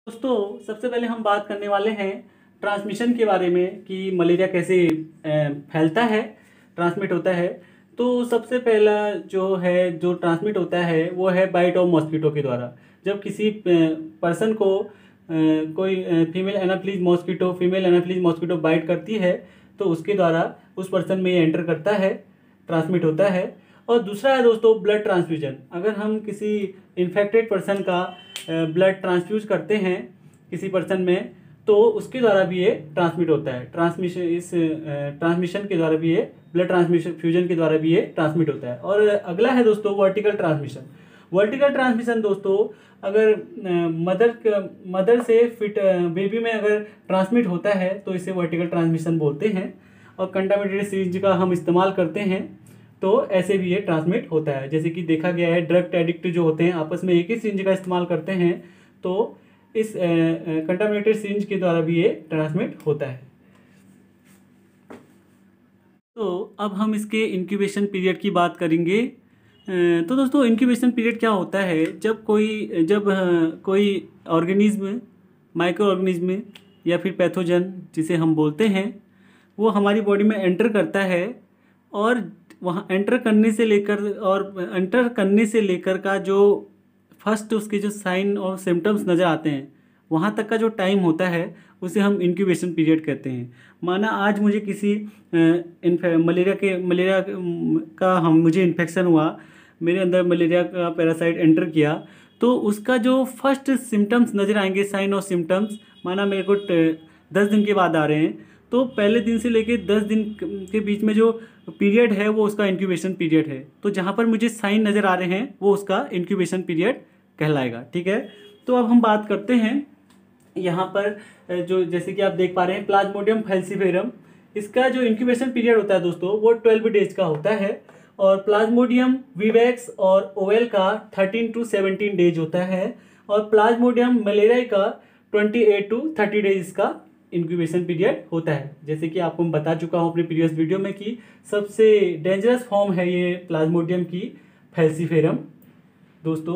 दोस्तों सबसे पहले हम बात करने वाले हैं ट्रांसमिशन के बारे में कि मलेरिया कैसे फैलता है, ट्रांसमिट होता है। तो सबसे पहला जो ट्रांसमिट होता है वो है बाइट ऑफ मॉस्किटो के द्वारा। जब किसी पर्सन को कोई फीमेल एनाफिलीज मॉस्किटो बाइट करती है तो उसके द्वारा उस पर्सन में ये एंटर करता है, ट्रांसमिट होता है। और दूसरा है दोस्तों ब्लड ट्रांसफ्यूजन। अगर हम किसी इन्फेक्टेड पर्सन का ब्लड ट्रांसफ्यूज करते हैं किसी पर्सन में तो उसके द्वारा भी ये ट्रांसमिट होता है। ट्रांसमिशन के द्वारा भी ये ब्लड ट्रांसफ्यूजन के द्वारा भी ये ट्रांसमिट होता है। और अगला है दोस्तों वर्टिकल ट्रांसमिशन। वर्टिकल ट्रांसमिशन दोस्तों अगर मदर से फिट बेबी में अगर ट्रांसमिट होता है तो इसे वर्टिकल ट्रांसमिशन बोलते हैं। और कंटामिनेटेड सिरिंज का हम इस्तेमाल करते हैं तो ऐसे भी ये ट्रांसमिट होता है। जैसे कि देखा गया है ड्रग एडिक्ट जो होते हैं आपस में एक ही सिरिंज का इस्तेमाल करते हैं तो इस कंटामिनेटेड सिरिंज के द्वारा भी ये ट्रांसमिट होता है। तो अब हम इसके इंक्यूबेशन पीरियड की बात करेंगे। तो दोस्तों इंक्यूबेशन पीरियड क्या होता है, जब कोई ऑर्गेनिज्म, माइक्रो ऑर्गेनिज्म या फिर पैथोजन जिसे हम बोलते हैं वो हमारी बॉडी में एंटर करता है और वहाँ एंटर करने से लेकर का जो फर्स्ट उसके जो साइन और सिम्टम्स नज़र आते हैं वहाँ तक का जो टाइम होता है उसे हम इंक्यूबेशन पीरियड कहते हैं। माना आज मुझे किसी मलेरिया का मुझे इन्फेक्शन हुआ, मेरे अंदर मलेरिया का पैरासाइट एंटर किया तो उसका जो फर्स्ट सिम्टम्स नज़र आएंगे, साइन और सिम्टम्स, माना मेरे को 10 दिन के बाद आ रहे हैं तो पहले दिन से लेके 10 दिन के बीच में जो पीरियड है वो उसका इंक्यूबेशन पीरियड है। तो जहाँ पर मुझे साइन नज़र आ रहे हैं वो उसका इंक्यूबेशन पीरियड कहलाएगा। ठीक है, तो अब हम बात करते हैं यहाँ पर जो जैसे कि आप देख पा रहे हैं प्लाज्मोडियम फैल्सीफेरम, इसका जो इंक्यूबेशन पीरियड होता है दोस्तों वो 12 डेज का होता है। और प्लाज्मोडियम विवैक्स और ओवेल का 13 to 17 डेज होता है। और प्लाज्मोडियम मलेरिया का 28 to 30 डेज का इंक्यूबेशन पीरियड होता है। जैसे कि आपको मैं बता चुका हूँ अपनी प्रीवियस वीडियो में कि सबसे डेंजरस फॉर्म है ये प्लाज्मोडियम की फैल्सीफेरम दोस्तों।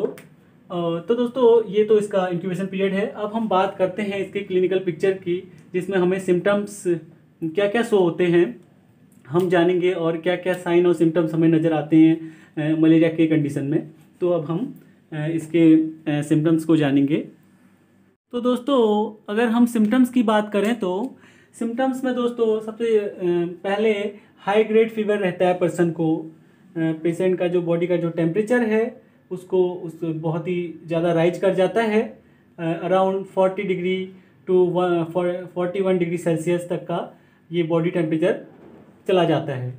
तो दोस्तों ये तो इसका इंक्यूबेशन पीरियड है। अब हम बात करते हैं इसके क्लिनिकल पिक्चर की, जिसमें हमें सिम्टम्स क्या क्या शो होते हैं हम जानेंगे और क्या क्या साइन और सिम्टम्स हमें नज़र आते हैं मलेरिया के कंडीशन में। तो अब हम इसके सिम्टम्स को जानेंगे। तो दोस्तों अगर हम सिम्टम्स की बात करें तो सिम्टम्स में दोस्तों सबसे पहले हाई ग्रेड फीवर रहता है पर्सन को। पेशेंट का जो बॉडी का जो टेम्परेचर है उसको बहुत ही ज़्यादा राइज कर जाता है, around 40 degree to 41 degree Celsius तक का ये बॉडी टेम्परेचर चला जाता है।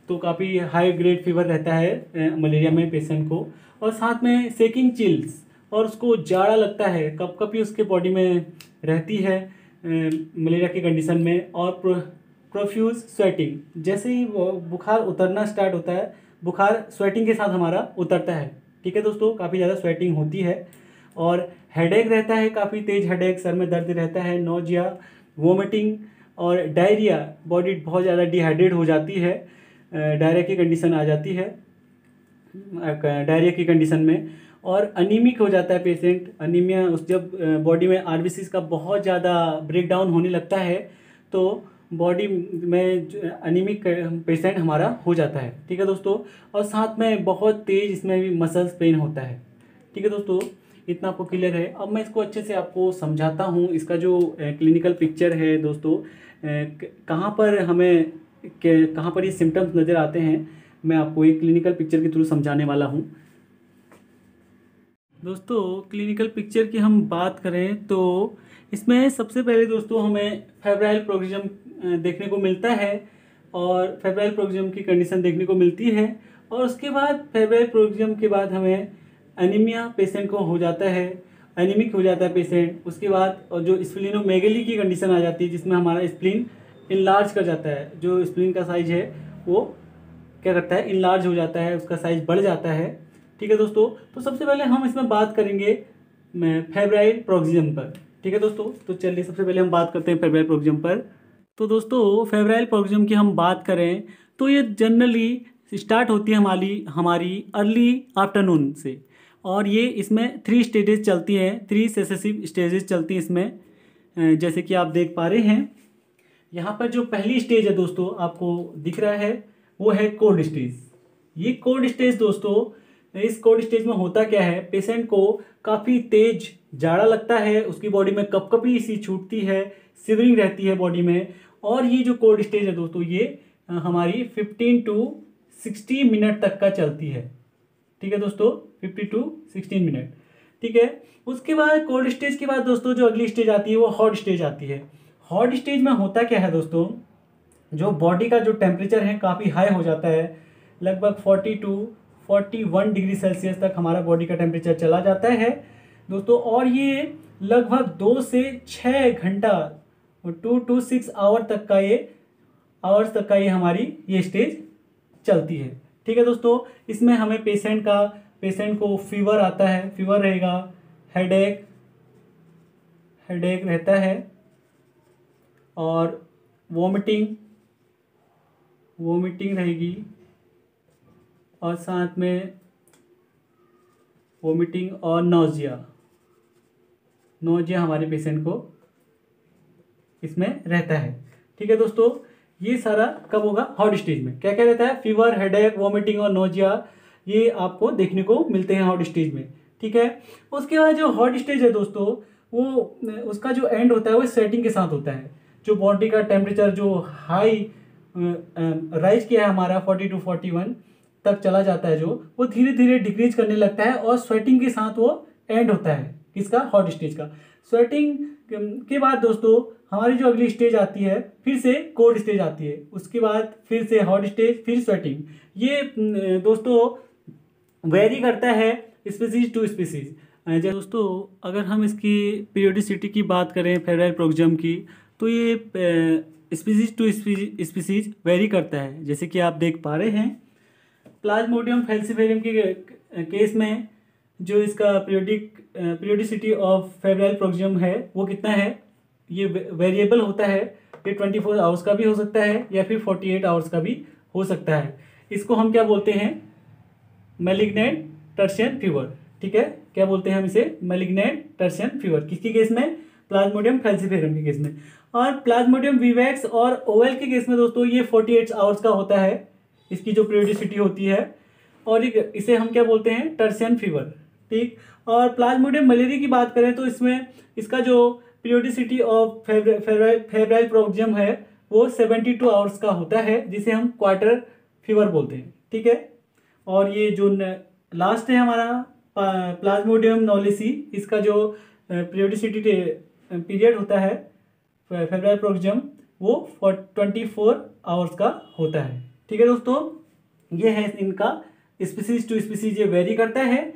तो काफ़ी हाई ग्रेड फीवर रहता है मलेरिया में पेशेंट को। और साथ में सेकिंग चिल्स और उसको जाड़ा लगता है, कप कपी उसके बॉडी में रहती है मलेरिया की कंडीशन में। और प्रोफ्यूज स्वेटिंग, जैसे ही बुखार उतरना स्टार्ट होता है बुखार स्वेटिंग के साथ हमारा उतरता है। ठीक है दोस्तों, काफ़ी ज़्यादा स्वेटिंग होती है। और हेडेक रहता है, काफ़ी तेज़ हेडेक, सर में दर्द रहता है, नोजिया, वोमिटिंग और डायरिया, बॉडी बहुत ज़्यादा डिहाइड्रेट हो जाती है, डायरिया की कंडीशन आ जाती है डायरिया की कंडीशन में। और अनीमिक हो जाता है पेशेंट, अनीमिया, जब बॉडी में आरबीसीज का बहुत ज़्यादा ब्रेकडाउन होने लगता है तो बॉडी में अनीमिक पेशेंट हमारा हो जाता है। ठीक है दोस्तों, और साथ में बहुत तेज़ इसमें भी मसल्स पेन होता है। ठीक है दोस्तों, इतना आपको क्लियर है। अब मैं इसको अच्छे से आपको समझाता हूँ। इसका जो क्लिनिकल पिक्चर है दोस्तों, कहाँ पर ये सिम्टम्स नज़र आते हैं, मैं आपको एक क्लिनिकल पिक्चर के थ्रू समझाने वाला हूँ। दोस्तों क्लिनिकल पिक्चर की हम बात करें तो इसमें सबसे पहले दोस्तों हमें फेब्राइल प्रोक्सिज्म देखने को मिलता है और फेब्राइल प्रोक्सिज्म की कंडीशन देखने को मिलती है। और उसके बाद फेब्राइल प्रोक्सिज्म के बाद हमें एनीमिया पेशेंट को हो जाता है, एनीमिक हो जाता है पेशेंट। उसके बाद और जो स्प्लीनोमेगेली की कंडीशन आ जाती है जिसमें हमारा स्प्लीन इनलार्ज कर जाता है, जो स्प्लीन का साइज है वो क्या करता है, इनलार्ज हो जाता है, उसका साइज बढ़ जाता है। ठीक है दोस्तों, तो सबसे पहले हम इसमें बात करेंगे फेब्राइल प्रोक्सिज्म पर। ठीक है दोस्तों, तो चलिए सबसे पहले हम बात करते हैं फेब्राइल प्रोक्सिज्म पर। तो दोस्तों फेब्राइल प्रोक्सिज्म की हम बात करें तो ये जनरली स्टार्ट होती है हमारी अर्ली आफ्टरनून से और ये इसमें 3 स्टेजेस चलती हैं, 3 सक्सेसिव स्टेजेस चलती हैं इसमें। जैसे कि आप देख पा रहे हैं यहाँ पर जो पहली स्टेज है दोस्तों आपको दिख रहा है वो है कोल्ड स्टेज। ये कोल्ड स्टेज दोस्तों, इस कोल्ड स्टेज में होता क्या है, पेशेंट को काफ़ी तेज जाड़ा लगता है, उसकी बॉडी में कपकपी सी छूटती है, शिवरिंग रहती है बॉडी में। और ये जो कोल्ड स्टेज है दोस्तों ये हमारी 15 to 60 मिनट तक का चलती है। ठीक है दोस्तों, 50 to 16 मिनट। ठीक है, उसके बाद कोल्ड स्टेज के बाद दोस्तों जो अगली स्टेज आती है वो हॉट स्टेज आती है। हॉट स्टेज में होता क्या है दोस्तों, जो बॉडी का जो टेम्परेचर है काफ़ी हाई हो जाता है, लगभग 40 to 41 डिग्री सेल्सियस तक हमारा बॉडी का टेम्परेचर चला जाता है दोस्तों। और ये लगभग 2 से 6 घंटा 2 to 6 आवर्स तक का ये हमारी ये स्टेज चलती है। ठीक है दोस्तों, इसमें हमें पेशेंट को फीवर आता है, फीवर रहेगा, हेडेक रहता है और वोमिटिंग रहेगी, और साथ में वोमिटिंग और नोजिया हमारे पेशेंट को इसमें रहता है। ठीक है दोस्तों, ये सारा कब होगा, हॉट स्टेज में। क्या क्या रहता है, फीवर, हेडेक, वोमिटिंग और नोजिया, ये आपको देखने को मिलते हैं हॉट स्टेज में। ठीक है, उसके बाद जो हॉट स्टेज है दोस्तों वो उसका जो एंड होता है वो स्वेटिंग के साथ होता है। जो बॉडी का टेम्परेचर जो हाई राइज किया है हमारा 40 to 41 तक चला जाता है, जो वो धीरे धीरे डिक्रीज करने लगता है और स्वेटिंग के साथ वो एंड होता है किसका, हॉट स्टेज का। स्वेटिंग के बाद दोस्तों हमारी जो अगली स्टेज आती है फिर से कोल्ड स्टेज आती है, उसके बाद फिर से हॉट स्टेज, फिर स्वेटिंग। ये दोस्तों वेरी करता है स्पीसीज टू स्पीसीज। दोस्तों अगर हम इसकी पीरियोडिसिटी की बात करें फेब्राइल प्रोक्जियम की, तो ये स्पीसीज टू स्पीसीज वेरी करता है। जैसे कि आप देख पा रहे हैं प्लाज्मोडियम फैल्सीफेरम के केस में जो इसका पीरियोडिसिटी ऑफ फेब्राइल प्रोक्जियम है वो कितना है, ये वेरिएबल होता है। ये 24 आवर्स का भी हो सकता है या फिर 48 आवर्स का भी हो सकता है। इसको हम क्या बोलते हैं, मैलिग्नेंट टर्शियन फीवर। ठीक है, क्या बोलते हैं हम इसे, मैलिग्नेंट टर्शियन फीवर। किसके केस में, प्लाज्मोडियम फैल्सीफेरम के केस में। और प्लाज्मोडियम विवैक्स और ओवेल के केस में दोस्तों ये 48 आवर्स का होता है, इसकी जो पीरियोडिसिटी होती है, और इसे हम क्या बोलते हैं, टर्शियन फीवर। ठीक, और प्लाज्मोडियम मलेरिया की बात करें तो इसमें इसका जो पीरियोडिसिटी ऑफ फेब्राइल प्रोक्जियम है वो 72 आवर्स का होता है, जिसे हम क्वार्टर फीवर बोलते हैं। ठीक है, और ये जो लास्ट है हमारा प्लाज्मोडियम नॉलिसी, इसका जो पीरियोडिसिटी पीरियड होता है फेब्राइल प्रोक्जियम वो 24 आवर्स का होता है। ठीक है दोस्तों, ये है इनका स्पीसीज टू स्पीसीज, ये वेरी करता है।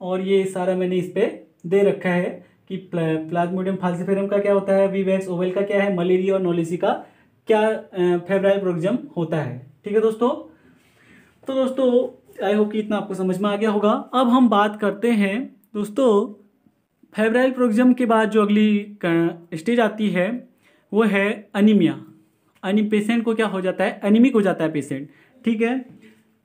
और ये सारा मैंने इस पे दे रखा है कि प्लाज्मोडियम फाल्सीफेरम का क्या होता है, विवैक्स ओवेल का क्या है, मलेरिया और नोलिसी का क्या फेब्राइल प्रोक्जियम होता है। ठीक है दोस्तों, तो दोस्तों आई होप कि इतना आपको समझ में आ गया होगा। अब हम बात करते हैं दोस्तों फेब्राइल प्रोक्जियम के बाद जो अगली स्टेज आती है वो है अनीमिया। पेशेंट को क्या हो जाता है, एनीमिक हो जाता है पेशेंट। ठीक है,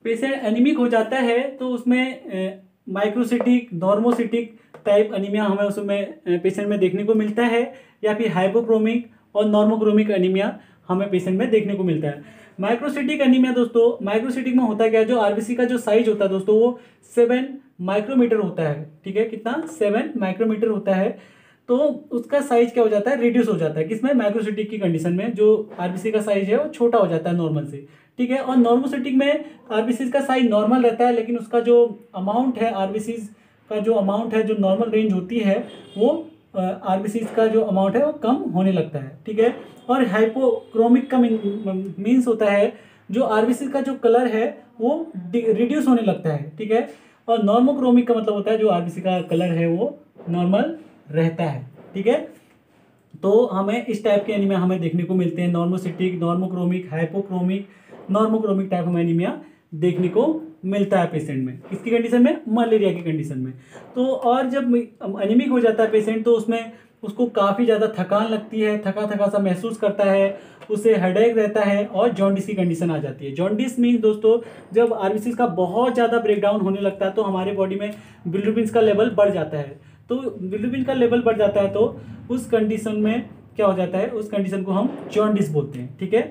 पेशेंट एनीमिक हो जाता है तो उसमें माइक्रोसिटिक, नॉर्मोसिटिक टाइप अनीमिया हमें उसमें पेशेंट में देखने को मिलता है, या फिर हाइपोक्रोमिक और नॉर्मोक्रोमिक अनीमिया हमें पेशेंट में देखने को मिलता है। माइक्रोसिटिक अनीमिया दोस्तों, माइक्रोसिटिक में होता क्या है, जो आरबीसी का जो साइज होता है दोस्तों वो 7 माइक्रोमीटर होता है। ठीक है, कितना, 7 माइक्रोमीटर होता है। तो उसका साइज क्या हो जाता है, रिड्यूस हो जाता है। किसमें, माइक्रोसिटिक की कंडीशन में जो आरबीसी का साइज है वो छोटा हो जाता है नॉर्मल से। ठीक है, और नॉर्मोसिटिक में आरबीसी का साइज नॉर्मल रहता है, लेकिन उसका जो अमाउंट है, आरबीसी का जो अमाउंट है, जो नॉर्मल रेंज होती है वो आरबीसी का जो अमाउंट है वो कम होने लगता है। ठीक है, और हाइपोक्रोमिक का मीन्स होता है जो आरबीसी का जो कलर है वो रिड्यूस होने लगता है। ठीक है, और नॉर्मोक्रोमिक का मतलब होता है जो आरबीसी का कलर है वो नॉर्मल रहता है। ठीक है, तो हमें इस टाइप के एनीमिया हमें देखने को मिलते हैं, normocytic, normochromic, hypochromic, normochromic type हमें एनीमिया देखने को मिलता है पेशेंट में। किसकी कंडीशन में, मलेरिया की कंडीशन में। तो और जब एनीमिक हो जाता है पेशेंट तो उसमें उसको काफ़ी ज़्यादा थकान लगती है, थका थका सा महसूस करता है, उसे हेडेक रहता है और जॉन्डिस की कंडीशन आ जाती है। जॉन्डिस मीन्स दोस्तों जब आरबीसी का बहुत ज़्यादा ब्रेकडाउन होने लगता है तो हमारे बॉडी में बिलिरुबिन का लेवल बढ़ जाता है। तो बिलिरुबिन का लेवल बढ़ जाता है तो उस कंडीशन में क्या हो जाता है, उस कंडीशन को हम जॉन्डिस बोलते हैं। ठीक है,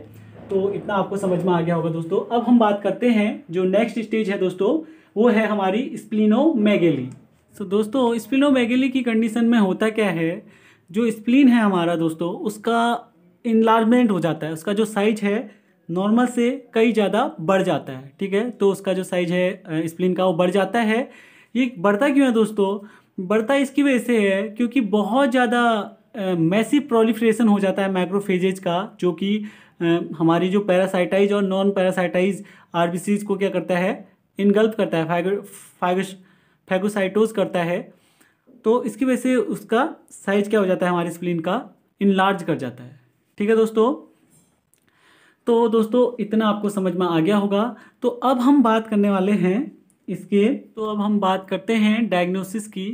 तो इतना आपको समझ में आ गया होगा दोस्तों। अब हम बात करते हैं जो नेक्स्ट स्टेज है दोस्तों, वो है हमारी स्प्लीनोमेगेली। तो दोस्तों स्प्लीनोमेगेली की कंडीशन में होता क्या है, जो स्प्लीन है हमारा दोस्तों उसका इनलार्जमेंट हो जाता है, उसका जो साइज है नॉर्मल से कई ज़्यादा बढ़ जाता है। ठीक है, तो उसका जो साइज है स्प्लीन का वो बढ़ जाता है। ये बढ़ता क्यों है दोस्तों, बढ़ता इसकी वजह से है क्योंकि बहुत ज़्यादा मैसिव प्रोलिफरेशन हो जाता है मैक्रोफेजेज का, जो कि हमारी जो पैरासाइटाइज और नॉन पैरासाइटाइज आरबीसीज को क्या करता है, इनगल्फ करता है, फैगोसाइटोज करता है। तो इसकी वजह से उसका साइज क्या हो जाता है, हमारे स्प्लीन का इनलार्ज कर जाता है। ठीक है दोस्तों, तो दोस्तों इतना आपको समझ में आ गया होगा। तो अब हम बात करने वाले हैं इसके, तो अब हम बात करते हैं डायग्नोसिस की,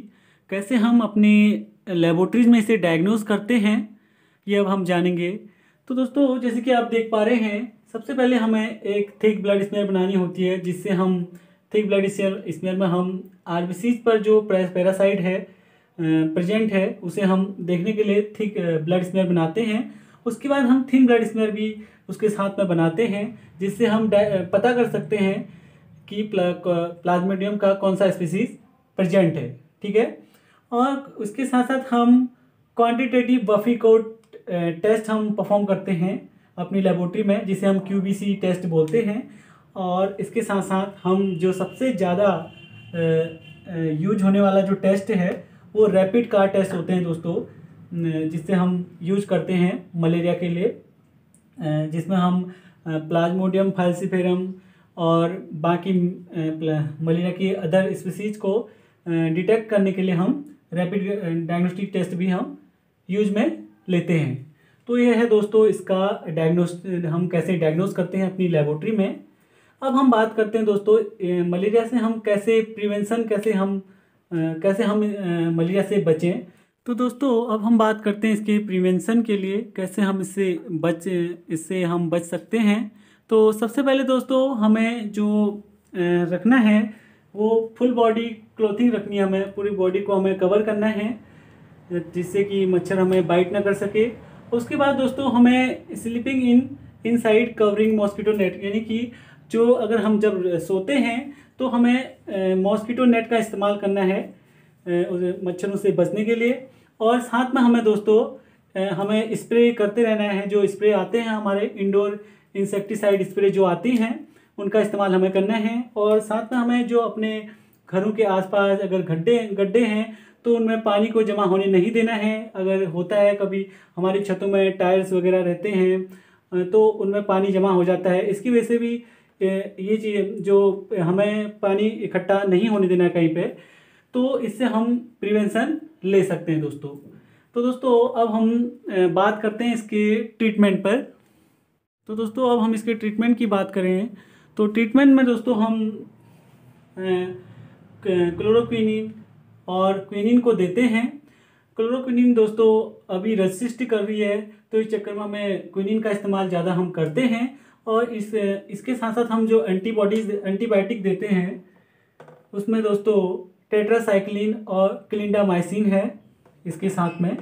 कैसे हम अपनी लेबोरेटरीज में इसे डायग्नोस करते हैं, ये अब हम जानेंगे। तो दोस्तों जैसे कि आप देख पा रहे हैं, सबसे पहले हमें एक थिक ब्लड स्मेयर बनानी होती है, जिससे हम थिक ब्लड स्मेयर में हम आरबीसीज पर जो पैरासाइट है प्रेजेंट है उसे हम देखने के लिए थिक ब्लड स्मेयर बनाते हैं। उसके बाद हम थिन ब्लड स्मेयर भी उसके साथ में बनाते हैं, जिससे हम पता कर सकते हैं कि प्लाज्मोडियम का कौन सा स्पीसीज प्रेजेंट है। ठीक है, और उसके साथ साथ हम क्वांटिटेटिव बफी कोड टेस्ट हम परफॉर्म करते हैं अपनी लेबोरेटरी में, जिसे हम QBC टेस्ट बोलते हैं। और इसके साथ साथ हम जो सबसे ज़्यादा यूज होने वाला जो टेस्ट है वो रैपिड कार टेस्ट होते हैं दोस्तों, जिससे हम यूज करते हैं मलेरिया के लिए, जिसमें हम प्लाज्मोडियम फाल्सिफेरम और बाकी मलेरिया की अदर स्पीसीज को डिटेक्ट करने के लिए हम रैपिड डायग्नोस्टिक टेस्ट भी हम यूज में लेते हैं। तो यह है दोस्तों इसका हम कैसे डायग्नोस करते हैं अपनी लेबोरेटरी में। अब हम बात करते हैं दोस्तों मलेरिया से हम कैसे प्रिवेंशन, कैसे हम मलेरिया से बचें। तो दोस्तों अब हम बात करते हैं इसके प्रिवेंशन के लिए, कैसे हम इससे हम बच सकते हैं। तो सबसे पहले दोस्तों हमें जो रखना है वो फुल बॉडी क्लोथिंग रखनी है, हमें पूरी बॉडी को हमें कवर करना है, जिससे कि मच्छर हमें बाइट ना कर सके। उसके बाद दोस्तों हमें sleeping inside covering mosquito net, यानी कि जो अगर हम जब सोते हैं तो हमें मॉस्किटो नेट का इस्तेमाल करना है मच्छरों से बचने के लिए। और साथ में हमें दोस्तों हमें स्प्रे करते रहना है, जो स्प्रे आते हैं हमारे इंडोर इंसेक्टिसाइड स्प्रे जो आती हैं उनका इस्तेमाल हमें करना है। और साथ में हमें जो अपने घरों के आसपास अगर गड्ढे हैं तो उनमें पानी को जमा होने नहीं देना है। अगर होता है कभी हमारी छतों में टायर्स वगैरह रहते हैं तो उनमें पानी जमा हो जाता है, इसकी वजह से भी ये चीज़ जो हमें पानी इकट्ठा नहीं होने देना कहीं पे, तो इससे हम प्रिवेंशन ले सकते हैं दोस्तों। तो दोस्तों अब हम बात करते हैं इसके ट्रीटमेंट पर। तो दोस्तों अब हम इसके ट्रीटमेंट की बात करें तो ट्रीटमेंट में दोस्तों हम क्लोरोक्विनिन और क्विनिन को देते हैं। क्लोरोक्विनिन दोस्तों अभी रेसिस्ट कर रही है, तो इस चक्कर में हमें क्विनिन का इस्तेमाल ज़्यादा हम करते हैं। और इसके साथ साथ हम जो एंटीबायोटिक देते हैं उसमें दोस्तों टेट्रासाइक्लिन और क्लिंडामाइसिन है इसके साथ में।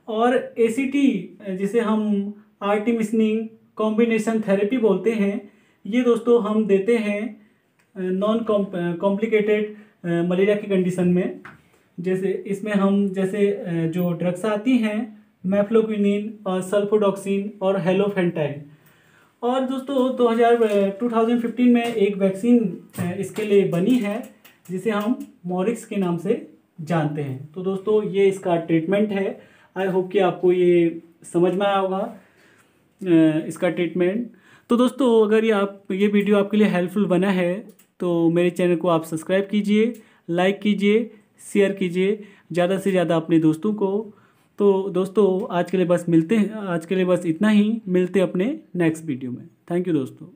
और ACT जिसे हम आर्टिमिसनिन कॉम्बिनेशन थेरेपी बोलते हैं, ये दोस्तों हम देते हैं नॉन कॉम्प्लिकेटेड मलेरिया की कंडीशन में। जैसे इसमें हम जो ड्रग्स आती हैं मेफ्लोक्विनिन और सल्फोडॉक्सिन और हेलोफेंटाइन। और दोस्तों 2015 में एक वैक्सीन इसके लिए बनी है जिसे हम मॉरिक्स के नाम से जानते हैं। तो दोस्तों ये इसका ट्रीटमेंट है। आई होप कि आपको ये समझ में आया होगा इसका ट्रीटमेंट। तो दोस्तों अगर ये वीडियो आपके लिए हेल्पफुल बना है तो मेरे चैनल को आप सब्सक्राइब कीजिए, लाइक कीजिए, शेयर कीजिए ज़्यादा से ज़्यादा अपने दोस्तों को। तो दोस्तों आज के लिए बस इतना ही, मिलते अपने नेक्स्ट वीडियो में। थैंक यू दोस्तों।